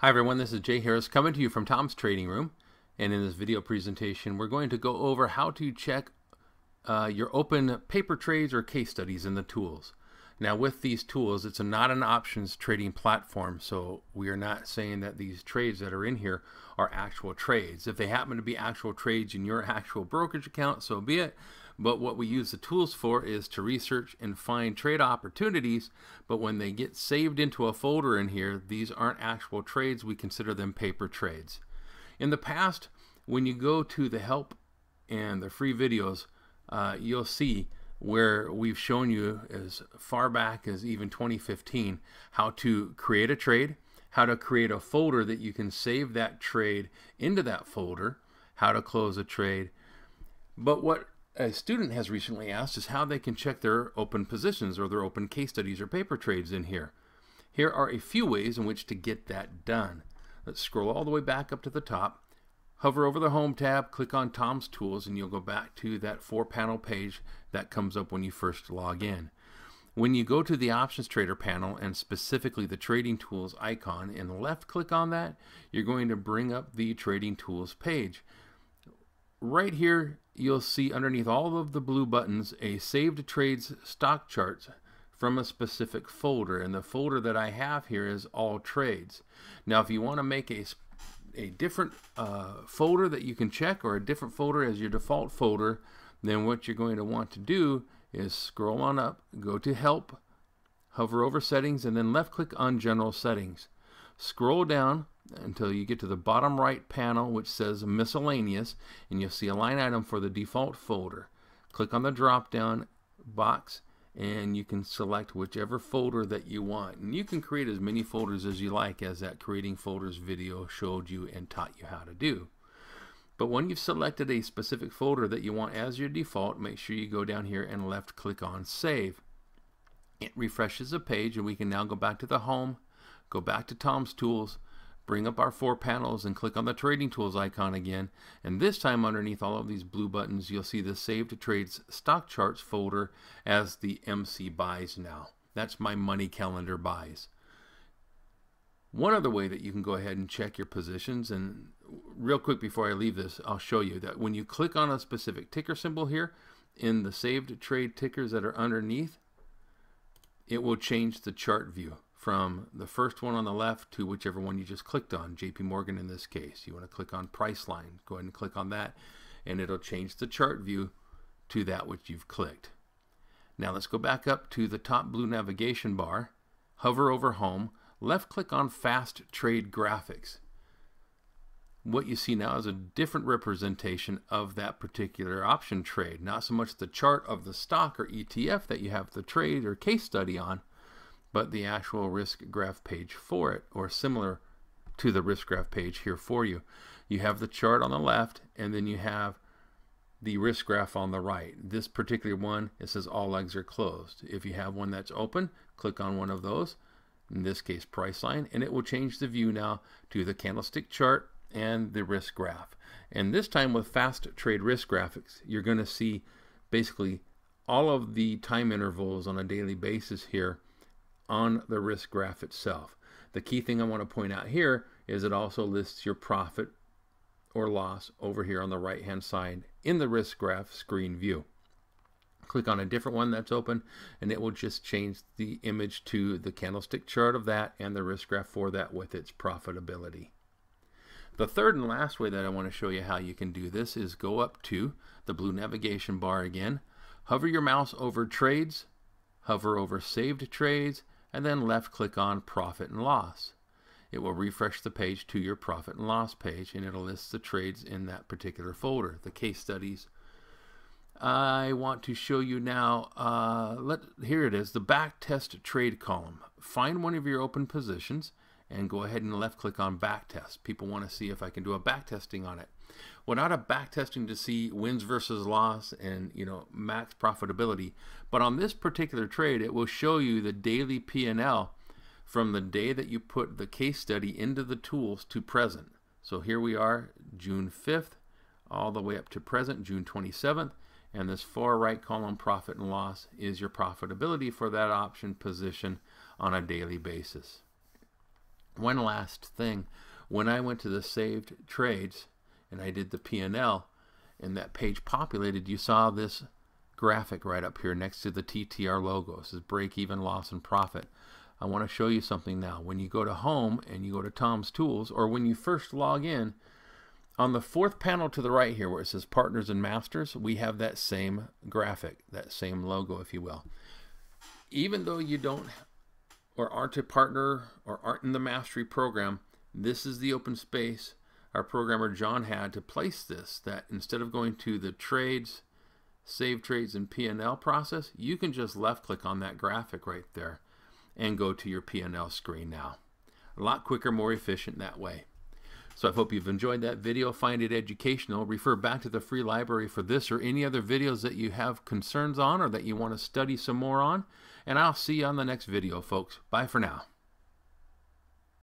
Hi everyone, this is Jay Harris coming to you from Tom's Trading Room, and in this video presentation we're going to go over how to check your open paper trades or case studies in the tools. Now with these tools, it's not an options trading platform, so we are not saying that these trades that are in here are actual trades. If they happen to be actual trades in your actual brokerage account, so be it. But what we use the tools for is to research and find trade opportunities, but when they get saved into a folder in here, these aren't actual trades. We consider them paper trades. In the past, when you go to the help and the free videos, you'll see where we've shown you as far back as even 2015 how to create a trade, how to create a folder that you can save that trade into that folder, how to close a trade. But what a student has recently asked is how they can check their open positions or their open case studies or paper trades in here. Here are a few ways in which to get that done. Let's scroll all the way back up to the top, hover over the Home tab, click on Tom's Tools, and you'll go back to that 4-panel page that comes up when you first log in. When you go to the Options Trader panel and specifically the Trading Tools icon and left click on that, you're going to bring up the Trading Tools page. Right here you'll see underneath all of the blue buttons a Saved Trades stock charts from a specific folder, and the folder that I have here is All Trades. Now if you want to make a different folder that you can check, or a different folder as your default folder, then what you're going to want to do is scroll on up, go to Help, hover over Settings, and then left click on General Settings. Scroll down until you get to the bottom right panel which says Miscellaneous, and you'll see a line item for the default folder. Click on the drop down box and you can select whichever folder that you want, and you can create as many folders as you like, as that creating folders video showed you and taught you how to do. But when you've selected a specific folder that you want as your default, make sure you go down here and left click on Save. It refreshes the page and we can now go back to the Home, go back to Tom's Tools, bring up our 4 panels and click on the Trading Tools icon again, and this time underneath all of these blue buttons you'll see the Saved Trades Stock Charts folder as the MC Buys now. That's my money calendar buys. One other way that you can go ahead and check your positions, and real quick before I leave this, I'll show you that when you click on a specific ticker symbol here in the saved trade tickers that are underneath, it will change the chart view from the first one on the left to whichever one you just clicked on, JP Morgan in this case. You want to click on Priceline, go ahead and click on that, and it'll change the chart view to that which you've clicked. Now let's go back up to the top blue navigation bar, hover over Home, left click on Fast Trade Graphics. What you see now is a different representation of that particular option trade, not so much the chart of the stock or ETF that you have the trade or case study on, but the actual risk graph page for it, or similar to the risk graph page here for you. You have the chart on the left, and then you have the risk graph on the right. This particular one, it says all legs are closed. If you have one that's open, click on one of those, in this case Priceline, and it will change the view now to the candlestick chart and the risk graph. And this time with Fast Trade Risk Graphics, you're going to see basically all of the time intervals on a daily basis here on the risk graph itself. The key thing I want to point out here is it also lists your profit or loss over here on the right hand side in the risk graph screen view. Click on a different one that's open and it will just change the image to the candlestick chart of that and the risk graph for that with its profitability. The third and last way that I want to show you how you can do this is go up to the blue navigation bar again, hover your mouse over Trades, hover over Saved Trades, and then left click on Profit and Loss. It will refresh the page to your Profit and Loss page, and it'll list the trades in that particular folder, the case studies. I want to show you now, here it is, the Backtest Trade column. Find one of your open positions and go ahead and left click on Backtest. People want to see if I can do a backtesting on it. Well, not a backtesting to see wins versus loss and max profitability, but on this particular trade it will show you the daily P&L from the day that you put the case study into the tools to present. So here we are, June 5th all the way up to present, June 27th, and this far right column, profit and loss, is your profitability for that option position on a daily basis. One last thing, when I went to the saved trades and I did the P&L and that page populated, you saw this graphic right up here next to the TTR logo. This is break even, loss, and profit. I want to show you something now. When you go to home and you go to Tom's Tools, or when you first log in, on the fourth panel to the right here where it says Partners and Masters, we have that same graphic, that same logo, if you will. Even though you don't or aren't a partner or aren't in the Mastery program, this is the open space our programmer John had to place this, that instead of going to the trades, save trades, and P&L process, you can just left click on that graphic right there and go to your P&L screen now. A lot quicker, more efficient that way. So I hope you've enjoyed that video, find it educational. Refer back to the free library for this or any other videos that you have concerns on or that you want to study some more on. And I'll see you on the next video, folks. Bye for now.